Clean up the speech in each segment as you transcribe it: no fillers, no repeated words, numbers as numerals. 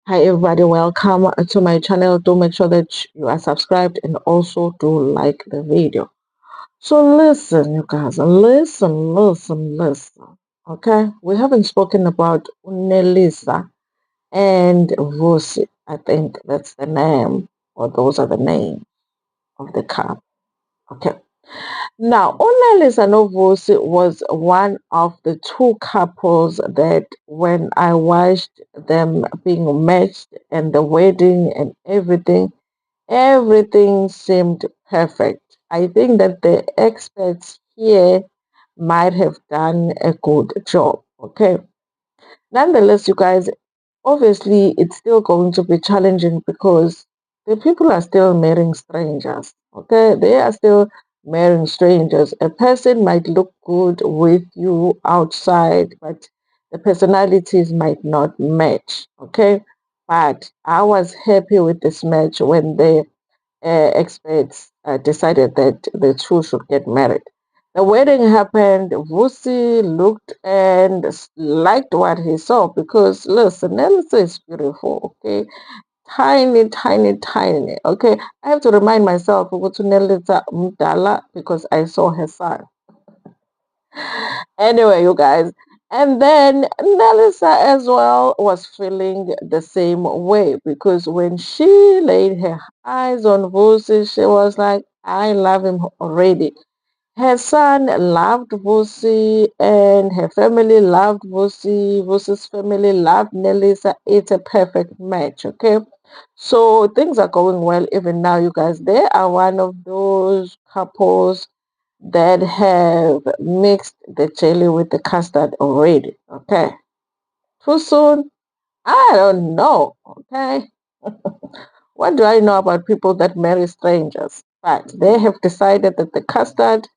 Hi everybody, welcome to my channel. Do make sure that you are subscribed and also do like the video. So listen, you guys, listen. Okay, we haven't spoken about Nelisa and Vusi. I think that's the name, or those are the names of the couple. Okay. Now, Nelisa Vusi was one of the two couples that when I watched them being matched and the wedding and everything seemed perfect. I think that the experts here might have done a good job. Okay. Nonetheless, you guys, obviously it's still going to be challenging because the people are still marrying strangers. Okay, they are still marrying strangers. A person might look good with you outside, but the personalities might not match. Okay, but I was happy with this match when the experts decided that the two should get married. The wedding happened. Vusi looked and liked what he saw because listen, Nelisa is beautiful, okay? Tiny. Okay, I have to remind myself to go to Nelisa Mdala because I saw her son. Anyway, you guys, and then Nelisa as well was feeling the same way because when she laid her eyes on Vusi, she was like, I love him already. Her son loved Vusi and her family loved Vusi. Vusi's family loved Nelisa. It's a perfect match, okay? So things are going well even now, you guys. They are one of those couples that have mixed the jelly with the custard already, okay? Too soon? I don't know, okay? What do I know about people that marry strangers? But they have decided that the custard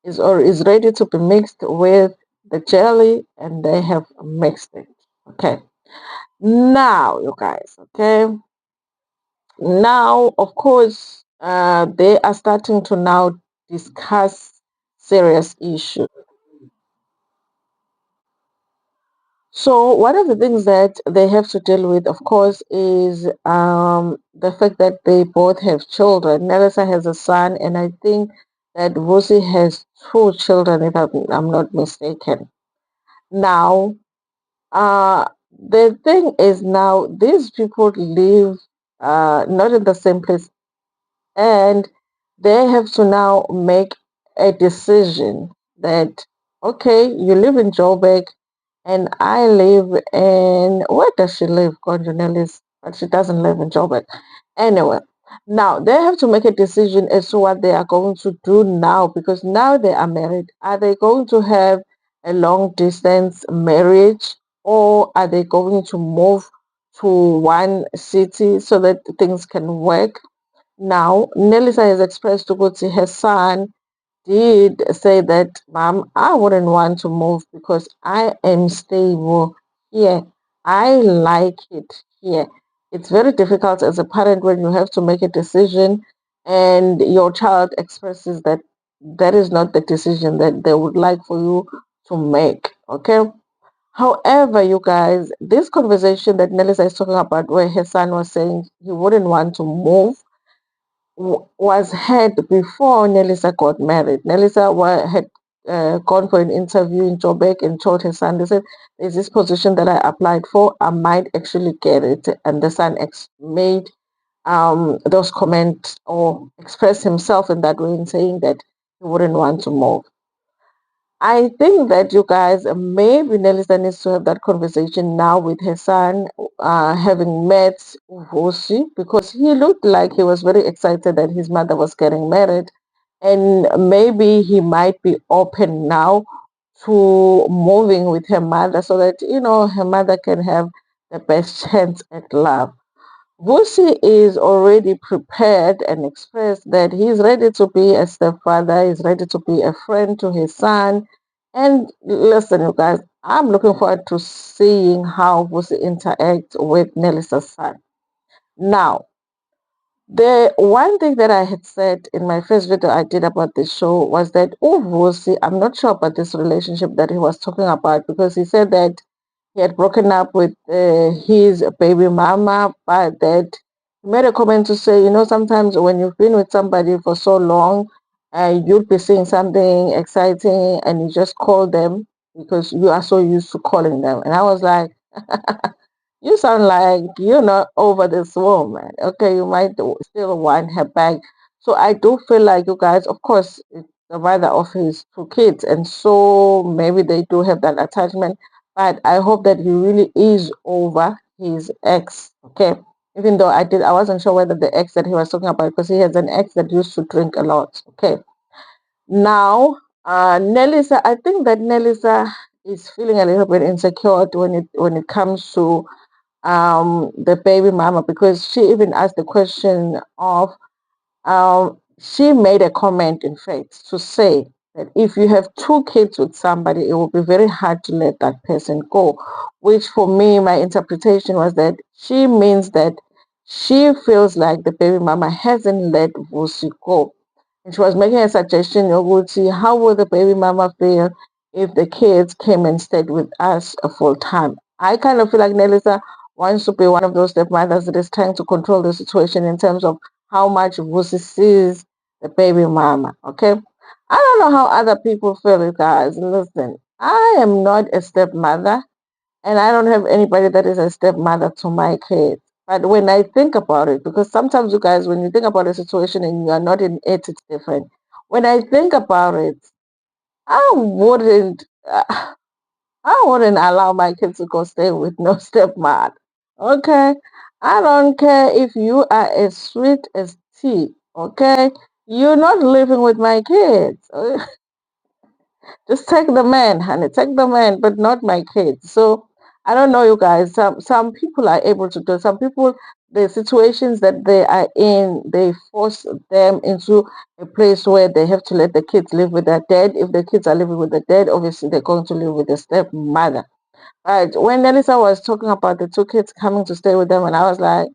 is ready to be mixed with the jelly and they have mixed it. Okay. Now, you guys, okay. Now, of course, they are starting to now discuss serious issues. So one of the things that they have to deal with, of course, is the fact that they both have children. Nelisa has a son, and I think that Vusi has two children, if I'm not mistaken. Now, the thing is now these people live not in the same place, and they have to now make a decision that okay, you live in Joburg and I live in where does she live? Conjunalis, but she doesn't live in Joburg. Anyway, now they have to make a decision as to what they are going to do now because now they are married. Are they going to have a long distance marriage or are they going to move to one city so that things can work? Now, Nelisa has expressed to Kutsi her son did say that, Mom, I wouldn't want to move because I am stable here. I like it here. It's very difficult as a parent when you have to make a decision and your child expresses that that is not the decision that they would like for you to make. Okay. However, you guys, this conversation that Nelisa is talking about, where her son was saying he wouldn't want to move, was had before Nelisa got married. Nelisa had gone for an interview in Joburg and told her son, they said, there's this position that I applied for, I might actually get it. And the son made those comments or expressed himself in that way in saying that he wouldn't want to move. I think that you guys maybe Nelisa needs to have that conversation now with her son, having met Vusi, because he looked like he was very excited that his mother was getting married, and maybe he might be open now to moving with her mother so that her mother can have the best chance at love. Vusi is already prepared and expressed that he's ready to be a stepfather, he's ready to be a friend to his son. And listen, you guys, I'm looking forward to seeing how Vusi interacts with Nelisas son. Now, the one thing that I had said in my first video I did about this show was that Vusi, I'm not sure about this relationship that he was talking about because he said that he had broken up with his baby mama, but that he made a comment to say, sometimes when you've been with somebody for so long, you'll be seeing something exciting and you just call them because you are so used to calling them. And I was like, you sound like you're not over this woman. Okay, you might still want her back. So I do feel like you guys, of course, it's the mother of his two kids, and so maybe they do have that attachment. But I hope that he really is over his ex. Okay, even though I wasn't sure whether the ex that he was talking about, because he has an ex that used to drink a lot. Okay, now Nelisa, I think that Nelisa is feeling a little bit insecure when it comes to the baby mama, because she even asked the question of, she made a comment in fact to say that if you have two kids with somebody, it will be very hard to let that person go, which for me, my interpretation was that she means that she feels like the baby mama hasn't let Vusi go. And she was making a suggestion, Yoguti, how would the baby mama feel if the kids came and stayed with us a full time? I kind of feel like Nelisa wants to be one of those stepmothers that is trying to control the situation in terms of how much Vusi sees the baby mama. Okay. I don't know how other people feel, guys. Listen, I am not a stepmother and I don't have anybody that is a stepmother to my kids. But when I think about it, because sometimes you guys, when you think about a situation and you are not in it, it's different. When I think about it, I wouldn't, I wouldn't allow my kids to go stay with no stepmom. Okay, I don't care if you are as sweet as tea. Okay, you're not living with my kids. Just take the man, honey. Take the man, but not my kids. So I don't know, you guys. Some people are able to do. Some people, the situations that they are in, they force them into a place where they have to let the kids live with their dad. If the kids are living with the dad, obviously they're going to live with the stepmother. Right. When Nelisa was talking about the two kids coming to stay with them, and I was like,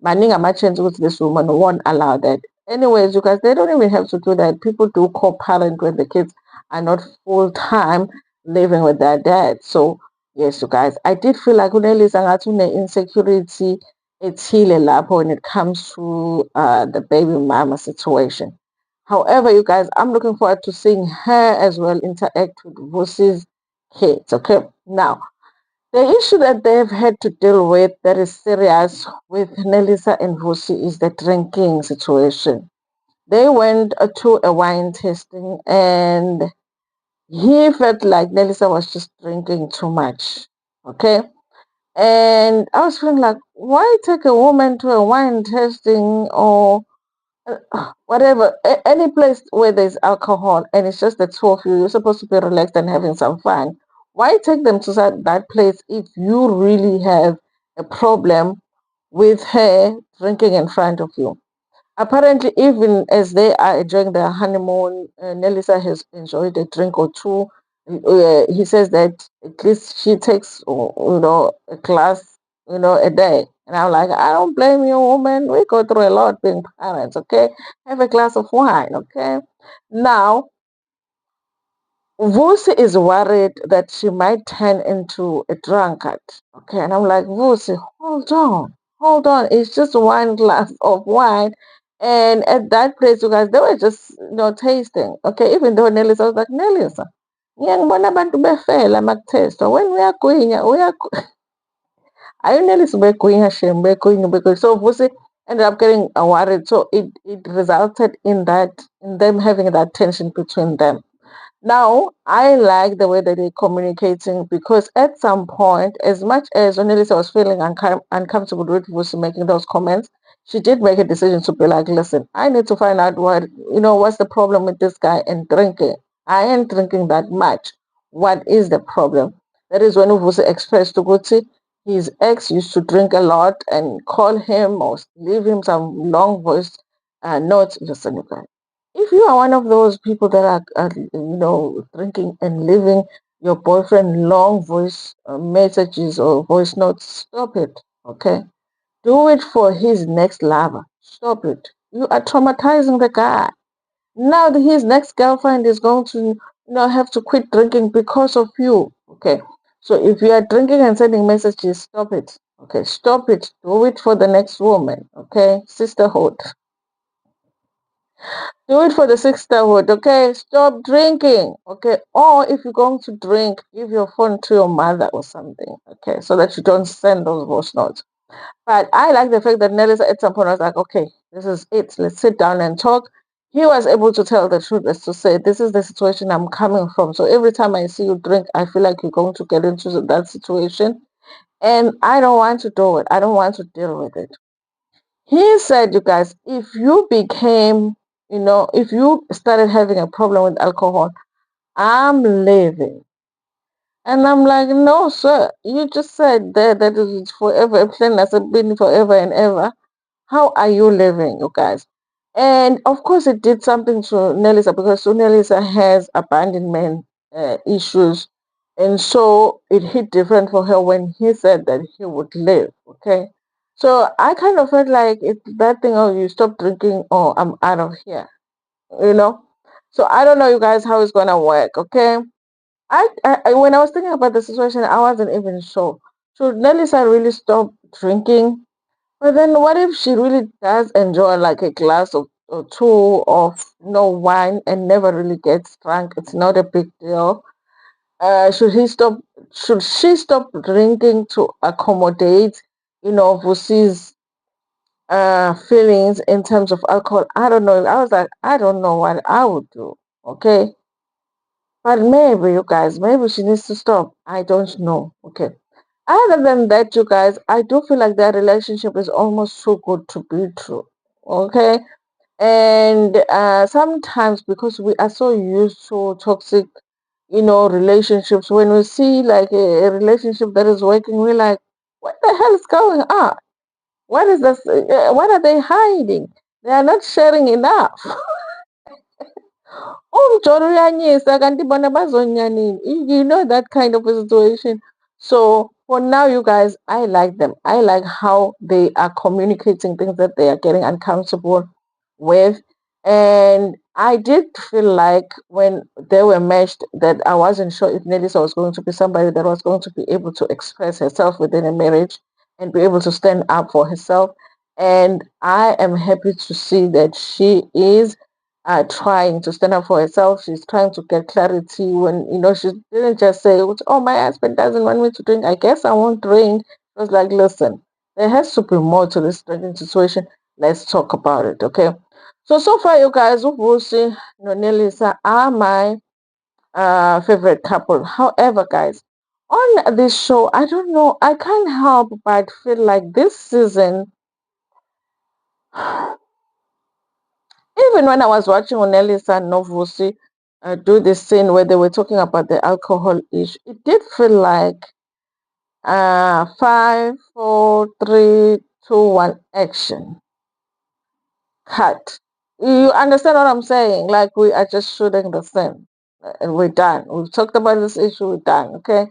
Maninga merchants with this woman won't allow that. Anyways, you guys, they don't even have to do that. People do co-parent when the kids are not full-time living with their dad. So yes, you guys, I did feel like unelisa ngathi une-insecurity ethile lapho when it comes to the baby mama situation. However, you guys, I'm looking forward to seeing her as well interact with Vusi's kids. Okay, now the issue that they've had to deal with that is serious with Nelisa and Vusi is the drinking situation. They went to a wine tasting and he felt like Nelisa was just drinking too much. Okay. And I was feeling like, why take a woman to a wine tasting or whatever, any place where there's alcohol and it's just the two of you, you're supposed to be relaxed and having some fun. Why take them to that place if you really have a problem with her drinking in front of you? Apparently, even as they are enjoying their honeymoon, Nelisa has enjoyed a drink or two. He says that at least she takes, a glass, a day. And I'm like, I don't blame you, woman. We go through a lot being parents, okay? Have a glass of wine, okay? Now, Vusi is worried that she might turn into a drunkard. Okay, and I'm like, Vusi, hold on. It's just one glass of wine. And at that place, you guys, they were just, tasting. Okay, even though Nelisa was like, Nelisa, ngiyangibona abantu befela makutestwa. When we are I Nelisa begunya shem, begunya. So Vusi ended up getting worried. So it resulted in them having that tension between them. Now, I like the way that they're communicating because at some point, as much as Onelisa was feeling uncomfortable with Vusi making those comments, she did make a decision to be like, listen, I need to find out what's the problem with this guy and drinking. I ain't drinking that much. What is the problem? That is when Vusi expressed to Guti, his ex used to drink a lot and call him or leave him some long voice notes. Listen, you guys, if you are one of those people that are drinking and leaving your boyfriend long voice messages or voice notes, stop it. Okay, do it for his next lover. Stop it. You are traumatizing the guy. Now his next girlfriend is going to have to quit drinking because of you. Okay, So if you are drinking and sending messages, stop it. Okay, stop it. Do it for the next woman. Okay, sisterhood. Do it for the sisterhood. Okay, stop drinking. Okay, or if you're going to drink, give your phone to your mother or something. Okay, so that you don't send those voice notes. But I like the fact that Nelisa at some point was like, okay, this is it. Let's sit down and talk. He was able to tell the truth as to say, this is the situation I'm coming from. So every time I see you drink, I feel like you're going to get into that situation. And I don't want to do it. I don't want to deal with it. He said, you guys, if you became, if you started having a problem with alcohol, I'm leaving. And I'm like, no, sir. You just said that it's forever. A plan has been forever and ever. How are you living, you guys? And of course, it did something to Nelisa because Nelisa has abandonment issues. And so it hit different for her when he said that he would live. Okay. So I kind of felt like it's that thing, oh, you stop drinking, or I'm out of here, you know? So I don't know, you guys, how it's going to work. Okay. When I was thinking about the situation, I wasn't even sure. Should Nelisa really stop drinking? But then what if she really does enjoy like a glass or two of wine and never really gets drunk? It's not a big deal. Should she stop drinking to accommodate, Vusi's feelings in terms of alcohol? I don't know. I was like, I don't know what I would do. Okay. But maybe you guys, maybe she needs to stop. I don't know. Okay. Other than that, you guys, I do feel like that relationship is almost too good to be true. Okay. And sometimes because we are so used to toxic, relationships, when we see like a relationship that is working, we're like, what the hell is going on? What is this? What are they hiding? They are not sharing enough. Umjolo uyanyisa kanti bona bazonya nini? You know that kind of a situation. So for now, you guys, I like them. I like how they are communicating things that they are getting uncomfortable with. And I did feel like when they were matched that I wasn't sure if Nelisa was going to be somebody that was going to be able to express herself within a marriage and be able to stand up for herself. And I am happy to see that she is trying to stand up for herself. She's trying to get clarity when, she didn't just say, oh, my husband doesn't want me to drink. I guess I won't drink. It was like, listen, there has to be more to this drinking situation. Let's talk about it, okay? So far, you guys, Vusi, Nelisa are my favorite couple. However, guys, on this show, I don't know, I can't help but feel like this season, even when I was watching Nelisa and Novusi do this scene where they were talking about the alcohol issue, it did feel like 5, 4, 3, 2, 1, action. Cut. You understand what I'm saying? Like we are just shooting the scene. And we're done. We've talked about this issue, we're done, okay?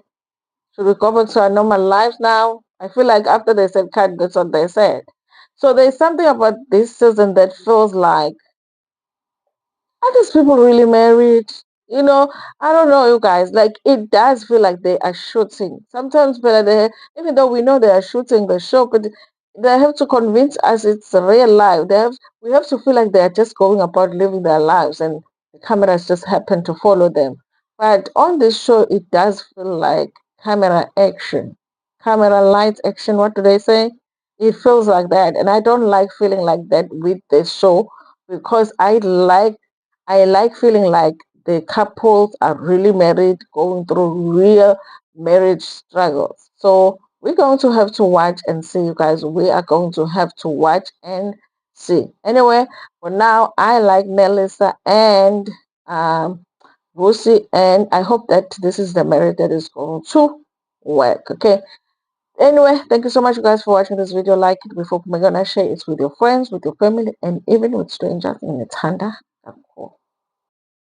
Should we go back to our normal lives now? I feel like after they said cut, that's what they said. So there's something about this season that feels like, are these people really married? I don't know, you guys. Like, it does feel like they are shooting. Sometimes, but even though we know they are shooting the show, but they have to convince us it's real life. We have to feel like they are just going about living their lives, and the cameras just happen to follow them. But on this show, it does feel like camera action, camera light action. What do they say? It feels like that, and I don't like feeling like that with this show because I like feeling like the couples are really married, going through real marriage struggles. So we're going to have to watch and see, you guys. We are going to have to watch and see. Anyway, for now, I like Nelisa and Lucy, and I hope that this is the marriage that is going to work. Okay. Anyway, thank you so much, you guys, for watching this video. Like it before we're gonna share it with your friends, with your family, and even with strangers in the Tanda.